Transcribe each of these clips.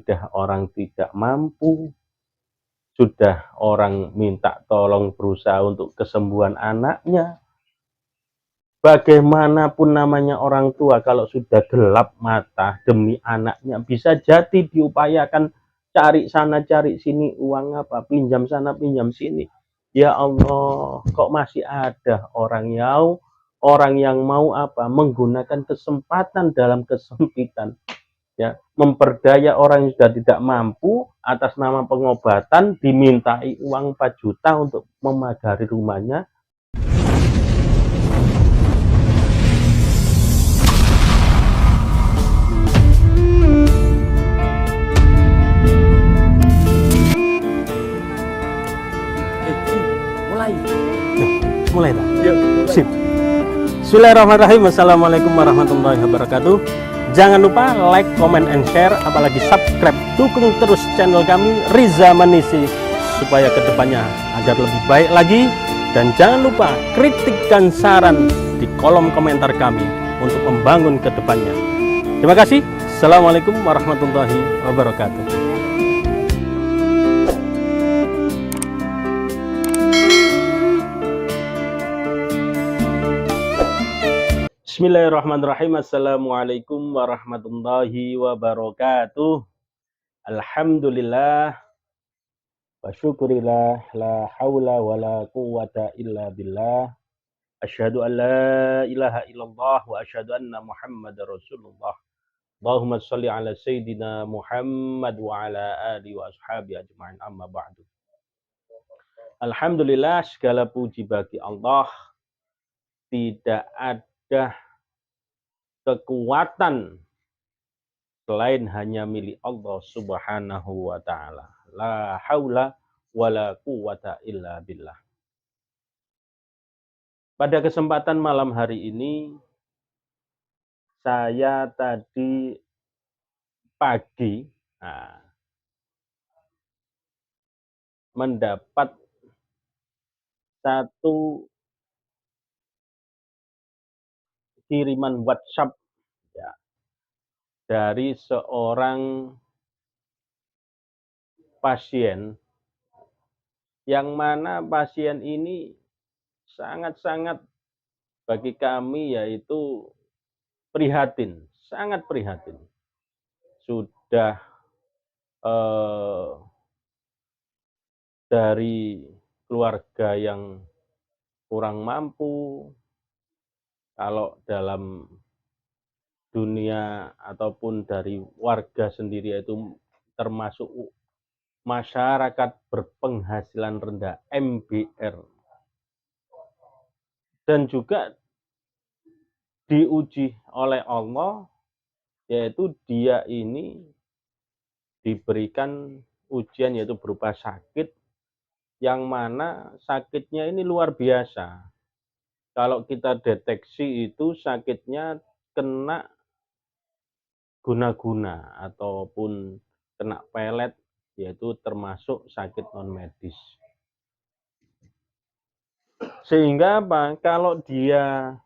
sudah orang tidak mampu, sudah orang minta tolong berusaha untuk kesembuhan anaknya. Bagaimanapun namanya orang tua kalau sudah gelap mata demi anaknya, bisa jadi diupayakan cari sana cari sini uang apa, pinjam sana pinjam sini. Ya Allah, kok masih ada orang yang mau apa, menggunakan kesempatan dalam kesempitan, ya, memperdaya orang yang sudah tidak mampu atas nama pengobatan, dimintai uang 4 juta untuk memagari rumahnya. Mulai tak? Yuk, sip. Bismillahirrahmanirrahim. Assalamualaikum warahmatullahi wabarakatuh. Jangan lupa like, comment, and share, apalagi subscribe. Dukung terus channel kami Riza Manisi supaya kedepannya agar lebih baik lagi. Dan jangan lupa kritik dan saran di kolom komentar kami untuk membangun kedepannya. Terima kasih. Assalamualaikum warahmatullahi wabarakatuh. Bismillahirrahmanirrahim. Assalamualaikum warahmatullahi wabarakatuh. Alhamdulillah wa syukurillah, la haula wa la quwata illa billah. Asyhadu an la ilaha illallah wa asyhadu anna Muhammadar Rasulullah. Allahumma shalli ala sayyidina Muhammad wa ala alihi wa ashabi ajma'in, amma ba'du. Alhamdulillah, segala puji bagi Allah. Tidak ada kekuatan selain hanya milik Allah Subhanahu wa ta'ala. La haula wa la quwata illa billah. Pada kesempatan malam hari ini, saya tadi pagi mendapat satu kiriman WhatsApp, ya, dari seorang pasien, yang mana pasien ini sangat-sangat bagi kami yaitu prihatin, sangat prihatin. Sudah dari keluarga yang kurang mampu, kalau dalam dunia ataupun dari warga sendiri itu termasuk masyarakat berpenghasilan rendah, MBR, dan juga diuji oleh Allah, yaitu dia ini diberikan ujian yaitu berupa sakit, yang mana sakitnya ini luar biasa. Kalau kita deteksi itu sakitnya kena guna-guna ataupun kena pelet, yaitu termasuk sakit non medis. Sehingga apa? Kalau dia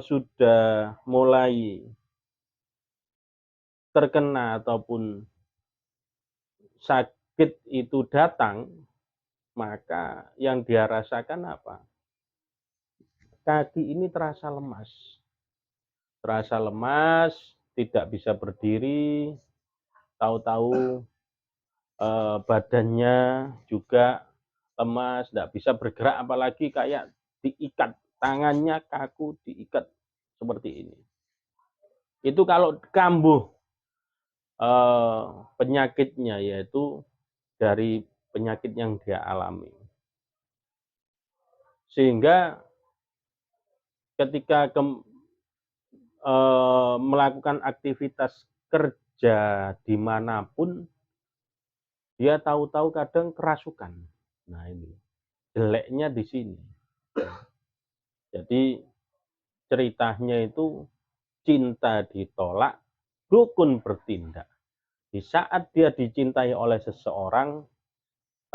sudah mulai terkena ataupun sakit itu datang, maka yang dia rasakan apa? Kaki ini terasa lemas, tidak bisa berdiri, tahu-tahu badannya juga lemas, tidak bisa bergerak, apalagi kayak diikat, tangannya kaku, diikat seperti ini. Itu kalau kambuh penyakitnya, yaitu dari penyakit yang dia alami. Sehingga ketika melakukan aktivitas kerja dimanapun, dia tahu-tahu kadang kerasukan. Nah ini jeleknya di sini. Jadi ceritanya itu cinta ditolak, dukun bertindak. Di saat dia dicintai oleh seseorang,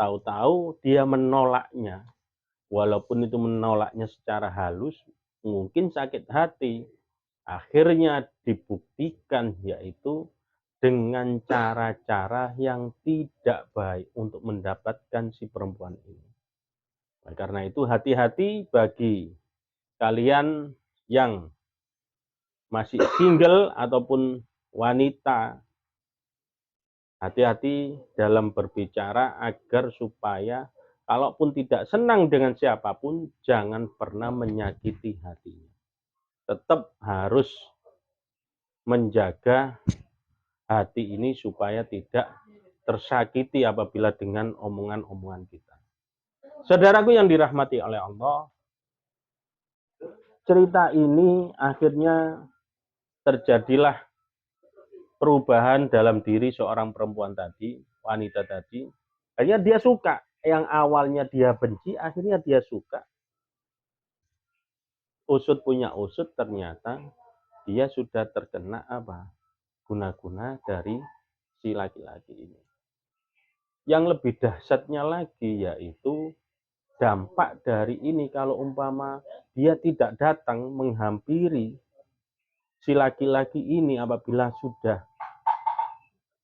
tahu-tahu dia menolaknya. Walaupun itu menolaknya secara halus, mungkin sakit hati. Akhirnya dibuktikan, yaitu dengan cara-cara yang tidak baik untuk mendapatkan si perempuan ini. Nah, karena itu hati-hati bagi kalian yang masih single ataupun wanita, hati-hati dalam berbicara agar supaya kalaupun tidak senang dengan siapapun, jangan pernah menyakiti hatinya. Tetap harus menjaga hati ini supaya tidak tersakiti apabila dengan omongan-omongan kita. Saudaraku yang dirahmati oleh Allah, cerita ini akhirnya terjadilah perubahan dalam diri seorang perempuan tadi, wanita tadi. Akhirnya dia suka. Yang awalnya dia benci, akhirnya dia suka. Usut punya usut, ternyata dia sudah terkena apa? Guna-guna dari si laki-laki ini. Yang lebih dahsyatnya lagi yaitu dampak dari ini kalau umpama dia tidak datang menghampiri si laki-laki ini apabila sudah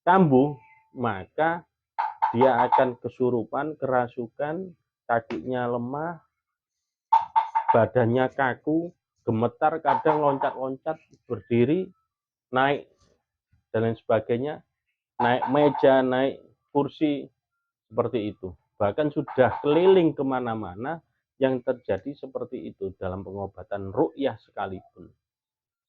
kambuh, maka dia akan kesurupan, kerasukan, kakinya lemah, badannya kaku, gemetar, kadang loncat-loncat, berdiri, naik, dan lain sebagainya, naik meja, naik kursi, seperti itu. Bahkan sudah keliling kemana-mana yang terjadi seperti itu dalam pengobatan ruqyah sekalipun.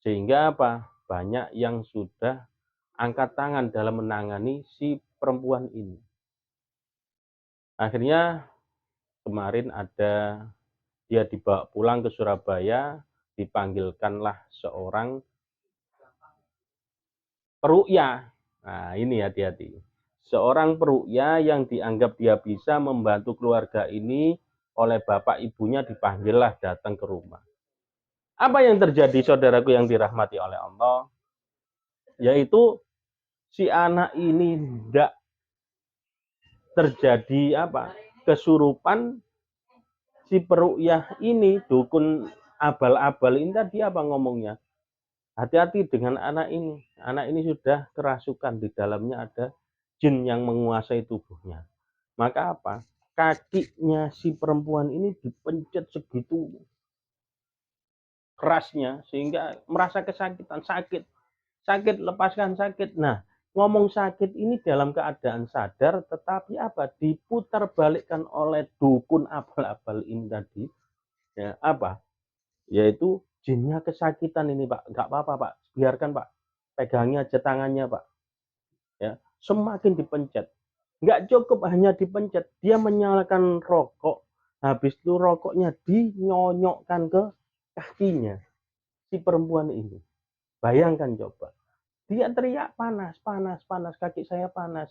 Sehingga apa? Banyak yang sudah angkat tangan dalam menangani si perempuan ini. Akhirnya kemarin ada dia dibawa pulang ke Surabaya, dipanggilkanlah seorang peruqyah. Nah, ini hati-hati. Seorang peruqyah yang dianggap dia bisa membantu keluarga ini oleh bapak ibunya dipanggillah datang ke rumah. Apa yang terjadi saudaraku yang dirahmati oleh Allah? Yaitu si anak ini tidak terjadi apa? Kesurupan. Si peruqyah ini, dukun abal-abal ini tadi apa ngomongnya? Hati-hati dengan anak ini. Anak ini sudah kerasukan, di dalamnya ada jin yang menguasai tubuhnya. Maka apa? Kakinya si perempuan ini dipencet segitu kerasnya sehingga merasa kesakitan, sakit, lepaskan sakit. Nah, ngomong sakit ini dalam keadaan sadar, tetapi apa? Diputar balikkan oleh dukun abal-abal ini tadi. Ya, apa? Yaitu jinnya kesakitan ini Pak, nggak apa-apa Pak, biarkan Pak, pegangi aja tangannya Pak. Ya, semakin dipencet. Nggak cukup hanya dipencet, dia menyalakan rokok, habis itu rokoknya dinyonyokkan ke kakinya si perempuan ini. Bayangkan coba, dia teriak panas, panas, panas, kaki saya panas.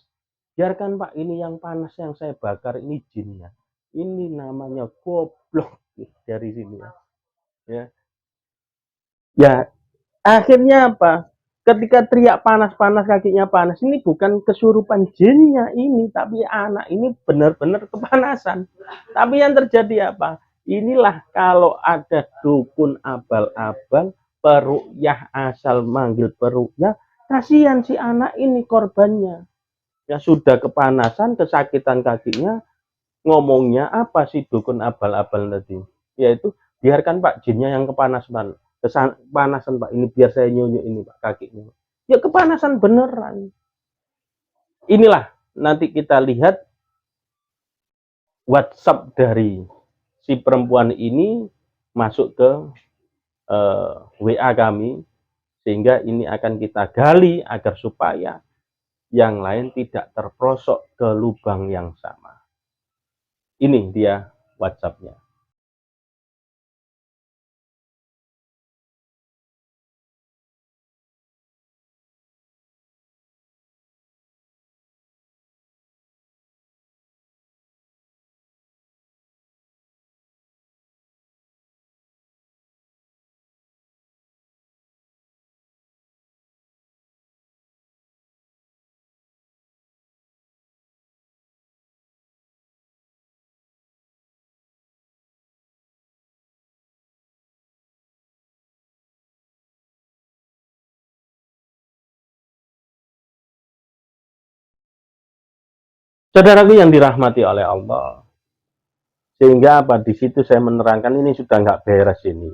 Biarkan Pak, ini yang panas yang saya bakar ini jinnya. Ini namanya goblok dari sini ya. Ya, ya akhirnya apa? Ketika teriak panas-panas kakinya panas, ini bukan kesurupan jinnya ini, tapi anak ini benar-benar kepanasan. Tapi yang terjadi apa? Inilah kalau ada dukun abal-abal, peruqyah asal manggil peruqyah, kasihan si anak ini korbannya. Ya sudah kepanasan, kesakitan kakinya, ngomongnya apa sih dukun abal-abal tadi? Yaitu biarkan Pak jinnya yang kepanasan. Kepanasan Pak, ini biar saya nyunjuk ini Pak kakinya. Ya kepanasan beneran. Inilah nanti kita lihat WhatsApp dari si perempuan ini masuk ke WA kami, sehingga ini akan kita gali agar supaya yang lain tidak terprosok ke lubang yang sama. Ini dia WhatsApp-nya. Saudaraku yang dirahmati oleh Allah, sehingga apa, di situ saya menerangkan ini sudah nggak beres ini.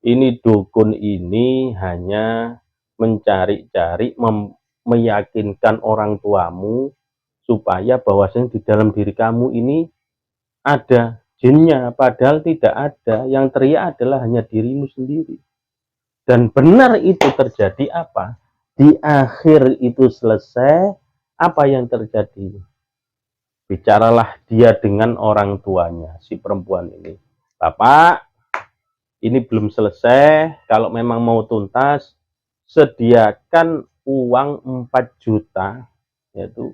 Ini dukun ini hanya mencari-cari, meyakinkan orang tuamu supaya bahwasanya di dalam diri kamu ini ada jinnya, padahal tidak ada. Yang teriak adalah hanya dirimu sendiri. Dan benar itu terjadi apa? Di akhir itu selesai, apa yang terjadi? Bicaralah dia dengan orang tuanya, si perempuan ini. Bapak, ini belum selesai, kalau memang mau tuntas, sediakan uang 4 juta, yaitu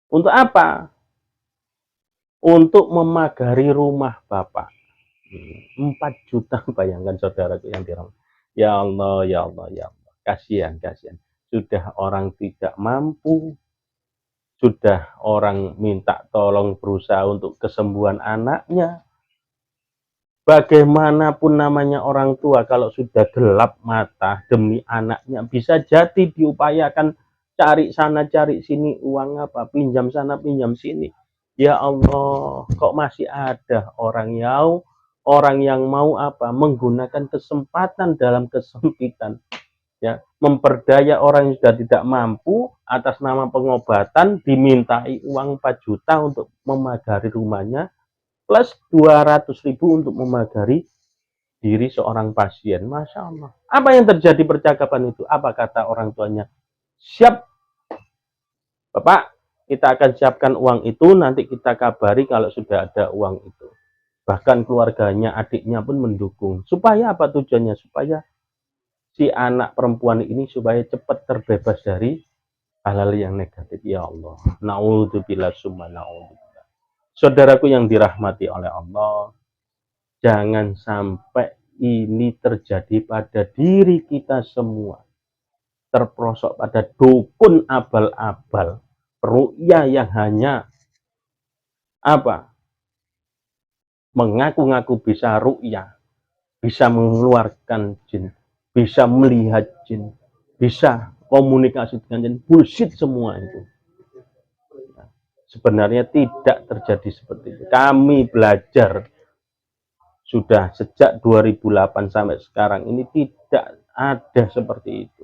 untuk apa? Untuk memagari rumah Bapak. 4 juta, bayangkan saudaraku yang dirahmati. Ya Allah, ya Allah, ya Allah. Kasihan, kasihan. Sudah orang tidak mampu, sudah orang minta tolong berusaha untuk kesembuhan anaknya. Bagaimanapun namanya orang tua kalau sudah gelap mata demi anaknya, bisa jadi diupayakan cari sana cari sini uang apa, pinjam sana pinjam sini. Ya Allah, kok masih ada orang yang mau apa, menggunakan kesempatan dalam kesempitan, ya, memperdaya orang yang sudah tidak mampu atas nama pengobatan, dimintai uang 4 juta untuk memagari rumahnya, plus 200.000 untuk memagari diri seorang pasien. Masya Allah. Apa yang terjadi percakapan itu? Apa kata orang tuanya? Siap, Bapak, kita akan siapkan uang itu, nanti kita kabari kalau sudah ada uang itu. Bahkan keluarganya, adiknya pun mendukung. Supaya apa tujuannya? Supaya si anak perempuan ini supaya cepat terbebas dari hal-hal yang negatif. Ya Allah. Na'udzubillah summa na'udzubillah. Saudaraku yang dirahmati oleh Allah, jangan sampai ini terjadi pada diri kita semua. Terprosok pada dukun abal-abal, ru'ya yang hanya apa? Mengaku-ngaku bisa ru'ya, bisa mengeluarkan jin, bisa melihat jin, bisa komunikasi dengan jin. Bullshit semua itu. Sebenarnya tidak terjadi seperti itu. Kami belajar sudah sejak 2008 sampai sekarang ini tidak ada seperti itu.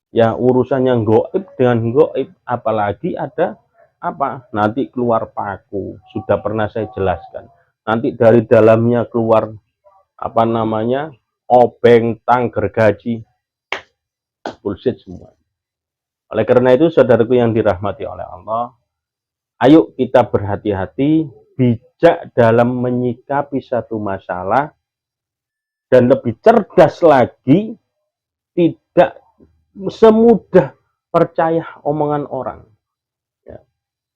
Ya urusan yang goib dengan goib, apalagi ada apa, nanti keluar paku, sudah pernah saya jelaskan. Nanti dari dalamnya keluar apa namanya, obeng, tang, gergaji, bullshit semua. Oleh karena itu, saudaraku yang dirahmati oleh Allah, ayo kita berhati-hati, bijak dalam menyikapi satu masalah, dan lebih cerdas lagi, tidak semudah percaya omongan orang. Ya.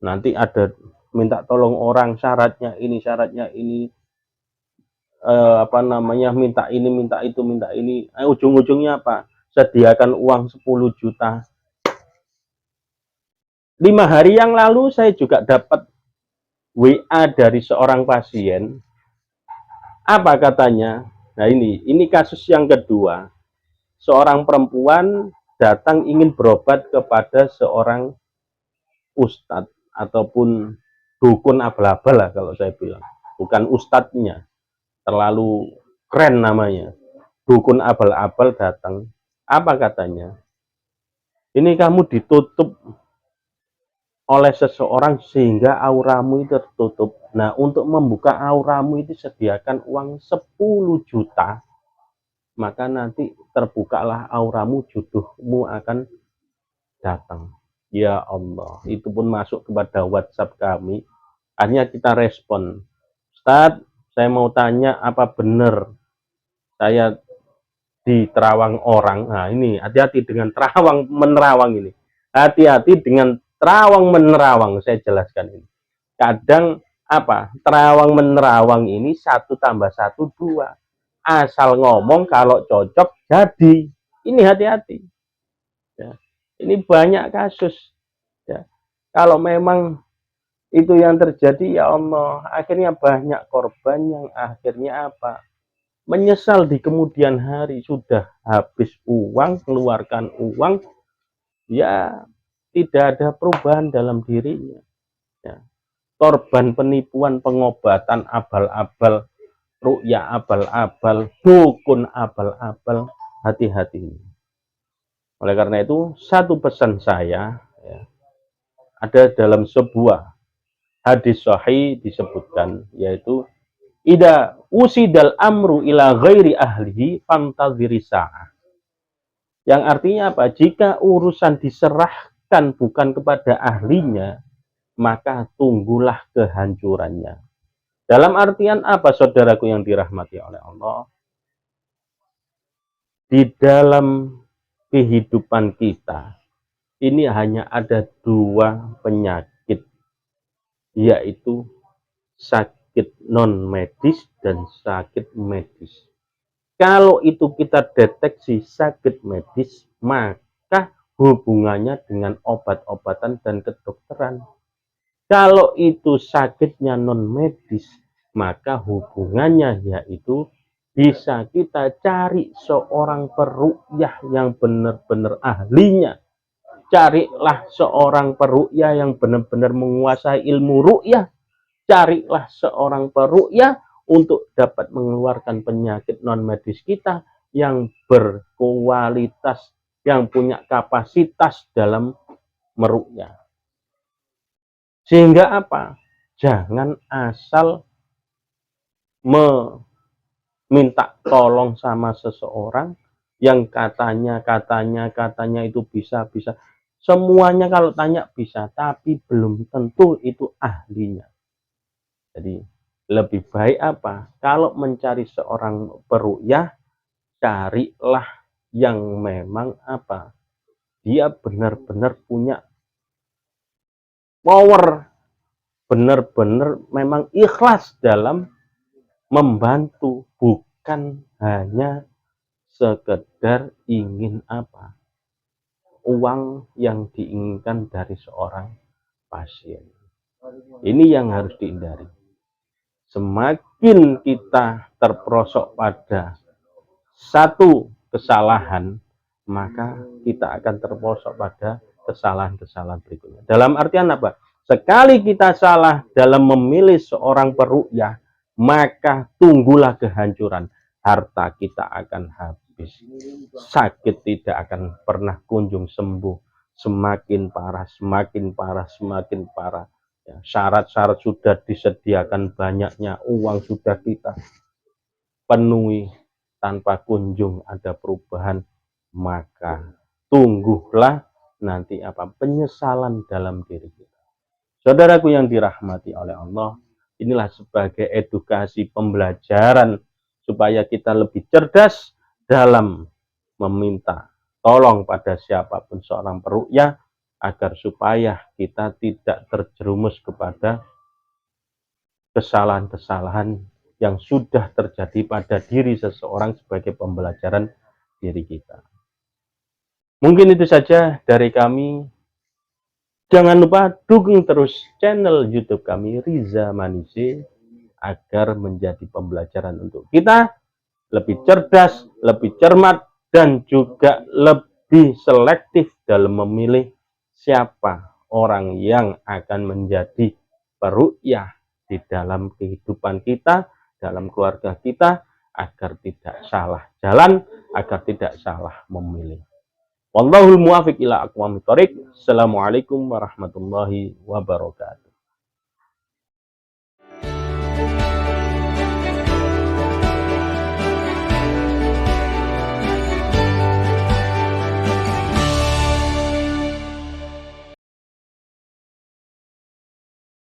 Nanti ada minta tolong orang, syaratnya ini, apa namanya, minta ini, minta itu, minta ini. Ujung-ujungnya apa? Sediakan uang 10 juta. 5 hari yang lalu saya juga dapat WA dari seorang pasien. Apa katanya? Nah ini kasus yang kedua. Seorang perempuan datang ingin berobat kepada seorang ustadz ataupun dukun abal-abal lah kalau saya bilang. Bukan ustadznya, terlalu keren namanya. Dukun abal-abal datang. Apa katanya? Ini kamu ditutup oleh seseorang sehingga auramu itu tertutup. Nah, untuk membuka auramu itu sediakan uang 10 juta. Maka nanti terbukalah auramu, jodohmu akan datang. Ya Allah, itu pun masuk kepada WhatsApp kami. Akhirnya kita respon, Ustadz, saya mau tanya apa benar saya di terawang orang. Nah ini, hati-hati dengan terawang menerawang ini. Hati-hati dengan terawang menerawang, saya jelaskan ini. Kadang apa, terawang menerawang ini 1 tambah 1 2. Asal ngomong kalau cocok jadi. Ini hati-hati. Ya. Ini banyak kasus. Ya. Kalau memang itu yang terjadi, ya Allah, akhirnya banyak korban yang akhirnya apa? Menyesal di kemudian hari, sudah habis uang, keluarkan uang, ya tidak ada perubahan dalam dirinya. Ya. Korban penipuan, pengobatan abal-abal, ru'ya abal-abal, dukun abal-abal, hati-hati. Oleh karena itu, satu pesan saya, ya, ada dalam sebuah hadis sahih disebutkan, yaitu ida usidal amru ila ghairi ahlihi fantadhiri sa'ah. Yang artinya apa? Jika urusan diserahkan bukan kepada ahlinya, maka tunggulah kehancurannya. Dalam artian apa, saudaraku yang dirahmati oleh Allah? Di dalam kehidupan kita, ini hanya ada dua penyakit, yaitu sakit non-medis dan sakit medis. Kalau itu kita deteksi sakit medis, maka hubungannya dengan obat-obatan dan kedokteran. Kalau itu sakitnya non-medis, maka hubungannya yaitu bisa kita cari seorang peruqyah yang benar-benar ahlinya. Carilah seorang peruqyah yang benar-benar menguasai ilmu ruqyah. Carilah seorang peruqyah untuk dapat mengeluarkan penyakit non-medis kita yang berkualitas, yang punya kapasitas dalam meruqyah. Sehingga apa? Jangan asal meminta tolong sama seseorang yang katanya itu bisa. Semuanya kalau tanya bisa, tapi belum tentu itu ahlinya. Jadi lebih baik apa? Kalau mencari seorang peruqyah, carilah yang memang apa? Dia benar-benar punya power, benar-benar memang ikhlas dalam membantu, bukan hanya sekedar ingin apa? Uang yang diinginkan dari seorang pasien. Ini yang harus dihindari. Semakin kita terperosok pada satu kesalahan, maka kita akan terperosok pada kesalahan-kesalahan berikutnya. Dalam artian apa? Sekali kita salah dalam memilih seorang peruqyah, maka tunggulah kehancuran. Harta kita akan habis. Sakit tidak akan pernah kunjung sembuh. Semakin parah, semakin parah, semakin parah. Ya, syarat-syarat sudah disediakan banyaknya, uang sudah kita penuhi, tanpa kunjung ada perubahan, maka tungguhlah nanti apa? Penyesalan dalam diri kita. Saudaraku yang dirahmati oleh Allah, inilah sebagai edukasi pembelajaran supaya kita lebih cerdas dalam meminta tolong pada siapapun seorang peruqyah, agar supaya kita tidak terjerumus kepada kesalahan-kesalahan yang sudah terjadi pada diri seseorang sebagai pembelajaran diri kita. Mungkin itu saja dari kami. Jangan lupa dukung terus channel YouTube kami Riza Manise agar menjadi pembelajaran untuk kita lebih cerdas, lebih cermat, dan juga lebih selektif dalam memilih siapa orang yang akan menjadi peruqyah di dalam kehidupan kita, dalam keluarga kita, agar tidak salah jalan, agar tidak salah memilih. Wallahul muwafiq ila aqwamit thoriq. Assalamualaikum warahmatullahi wabarakatuh.